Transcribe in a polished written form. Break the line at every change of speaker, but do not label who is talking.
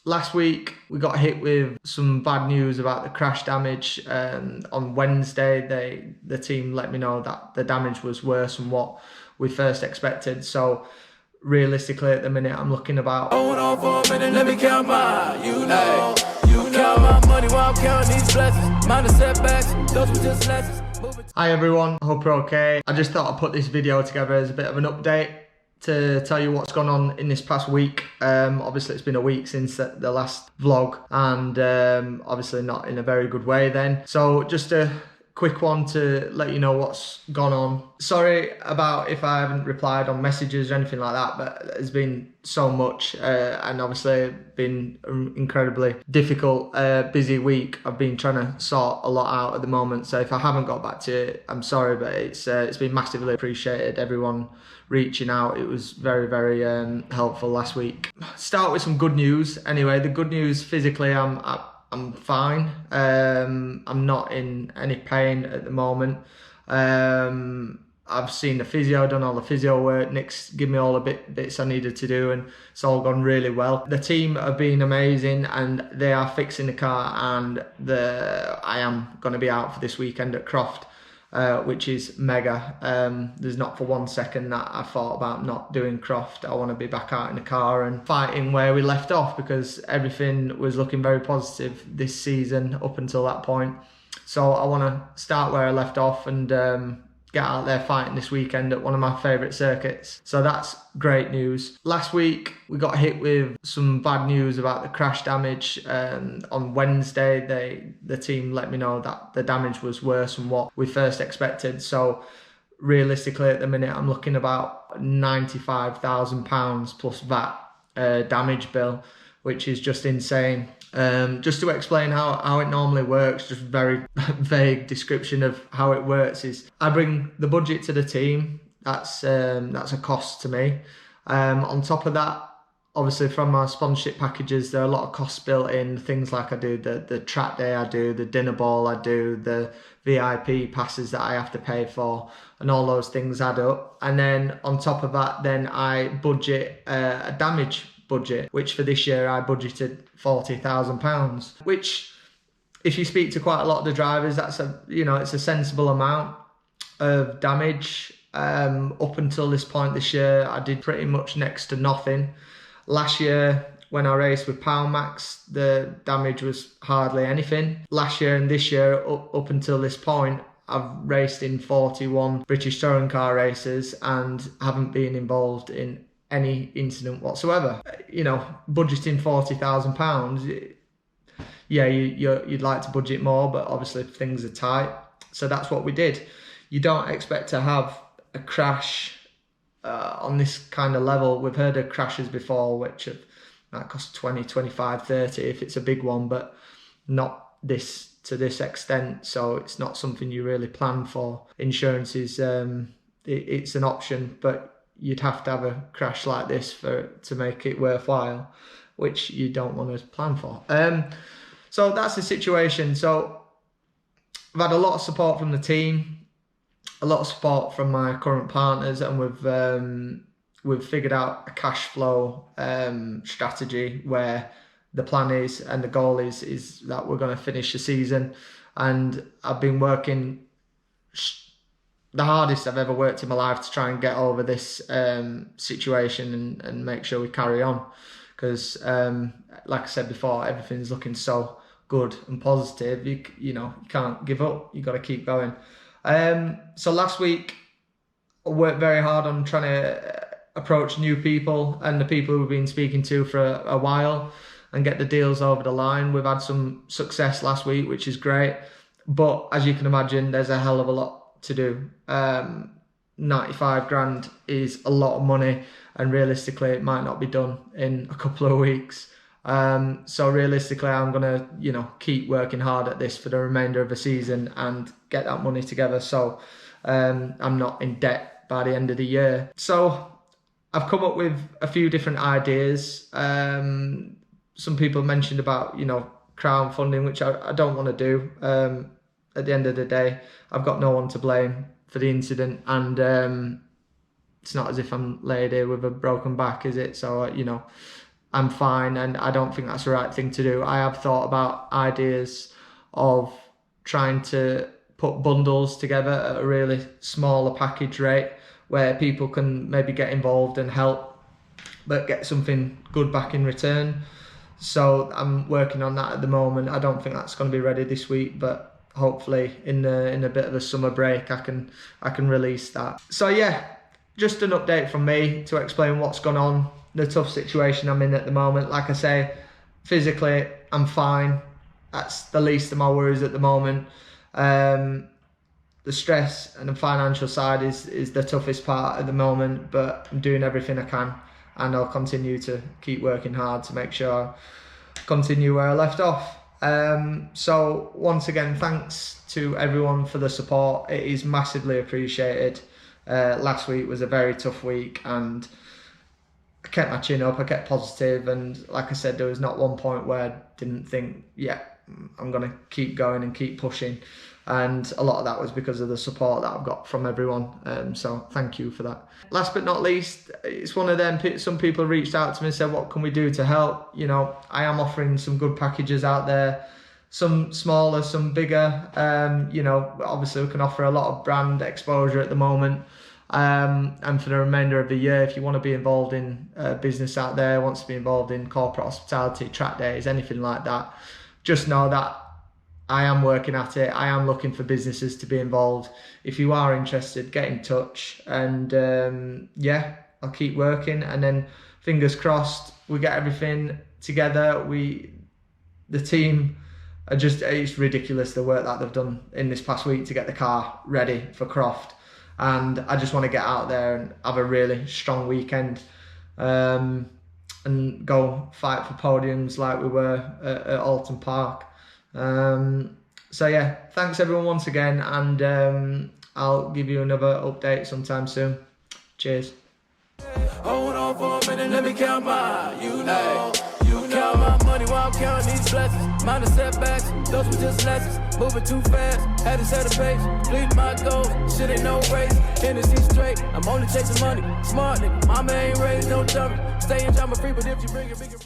Last week, we got hit with some bad news about the crash damage. On Wednesday, the team let me know that the damage was worse than what we first expected. So realistically, at the minute, I'm looking about.
Hold on for a minute, let me count count my money while I'm counting these blessings. Mind the setbacks, those were just lessons.
Hi everyone, hope you're okay. I just thought I'd put this video together as a bit of an update to tell you what's gone on in this past week. Obviously it's been a week since the last vlog, and obviously not in a very good way then. So just a quick one to let you know what's gone on. Sorry about if I haven't replied on messages or anything like that, but there's been so much and obviously been an incredibly difficult, busy week. I've been trying to sort a lot out at the moment, so if I haven't got back to it, I'm sorry, but it's been massively appreciated, everyone reaching out. It was very, very helpful last week. Start with some good news. Anyway, the good news, physically I'm fine. I'm not in any pain at the moment. I've seen the physio, done all the physio work. Nick's given me all the bits I needed to do, and it's all gone really well. The team have been amazing, and they are fixing the car, and I am going to be out for this weekend at Croft, which is mega. There's not for 1 second that I thought about not doing Croft. I want to be back out in the car and fighting where we left off, because everything was looking very positive this season up until that point. So I want to start where I left off and get out there fighting this weekend at one of my favourite circuits. So that's great news. Last week we got hit with some bad news about the crash damage. On Wednesday, the team let me know that the damage was worse than what we first expected. So realistically, at the minute, I'm looking about £95,000 plus VAT damage bill, which is just insane. Just to explain how it normally works, just very vague description of how it works is I bring the budget to the team. That's a cost to me. On top of that, obviously from our sponsorship packages, there are a lot of costs built in. Things like I do the track day, I do the dinner ball, I do the VIP passes that I have to pay for, and all those things add up. And then on top of that, then I budget a damage budget, which for this year I budgeted £40,000, which if you speak to quite a lot of the drivers, that's it's a sensible amount of damage. Up until this point this year, I did pretty much next to nothing. Last year when I raced with Max, the damage was hardly anything. Last year and this year, up until this point, I've raced in 41 British touring car races and haven't been involved in any incident whatsoever. Budgeting £40,000, yeah, you'd like to budget more, but obviously things are tight, so that's what we did. You don't expect to have a crash on this kind of level. We've heard of crashes before which might cost 20, 25, 30 if it's a big one, but not this to this extent, so it's not something you really plan for. Insurance is it's an option, but you'd have to have a crash like this to make it worthwhile, which you don't want to plan for. So that's the situation. So I've had a lot of support from the team, a lot of support from my current partners, and we've figured out a cash flow strategy where the plan is and the goal is that we're going to finish the season. And I've been working the hardest I've ever worked in my life to try and get over this situation and make sure we carry on, because like I said before, everything's looking so good and positive. You can't give up, you got to keep going. So last week I worked very hard on trying to approach new people and the people we've been speaking to for a while and get the deals over the line. We've had some success last week, which is great, but as you can imagine, there's a hell of a lot to do. 95 grand is a lot of money, and realistically it might not be done in a couple of weeks. So realistically I'm gonna keep working hard at this for the remainder of the season and get that money together, so I'm not in debt by the end of the year. So I've come up with a few different ideas. Some people mentioned about crowdfunding, which I don't want to do. At the end of the day, I've got no one to blame for the incident, and it's not as if I'm laid here with a broken back, is it? So I'm fine, and I don't think that's the right thing to do. I have thought about ideas of trying to put bundles together at a really smaller package rate where people can maybe get involved and help, but get something good back in return. So I'm working on that at the moment. I don't think that's going to be ready this week, but hopefully in a bit of a summer break I can release that. So yeah, just an update from me to explain what's gone on, the tough situation I'm in at the moment. Like I say, physically I'm fine. That's the least of my worries at the moment. The stress and the financial side is the toughest part at the moment, but I'm doing everything I can, and I'll continue to keep working hard to make sure I continue where I left off. So once again, thanks to everyone for the support. It is massively appreciated. Last week was a very tough week, and I kept my chin up, I kept positive, and like I said, there was not one point where I didn't think, yeah, I'm going to keep going and keep pushing. And a lot of that was because of the support that I've got from everyone. So thank you for that. Last but not least, it's one of them, some people reached out to me and said, what can we do to help? You know, I am offering some good packages out there, some smaller, some bigger. You know, obviously we can offer a lot of brand exposure at the moment. And for the remainder of the year, if you want to be involved in business out there, wants to be involved in corporate hospitality, track days, anything like that, just know that I am working at it. I am looking for businesses to be involved. If you are interested, get in touch, and yeah, I'll keep working, and then fingers crossed we get everything together. The team are just, it's ridiculous the work that they've done in this past week to get the car ready for Croft. And I just want to get out there and have a really strong weekend, and go fight for podiums like we were at Oulton Park. So yeah, thanks everyone once again, and I'll give you another update sometime soon. Cheers.
Hold on for a minute, let me count my, you know. Count my money while I'm counting these blessings. Mind the setbacks, those were just lessons. Moving too fast, had to set a pace. Bleed my goal, shit ain't no race. Hennessy straight, I'm only chasing money. Smart nigga, mama ain't raised no dummy. Stay in drama free, but if you bring it bigger.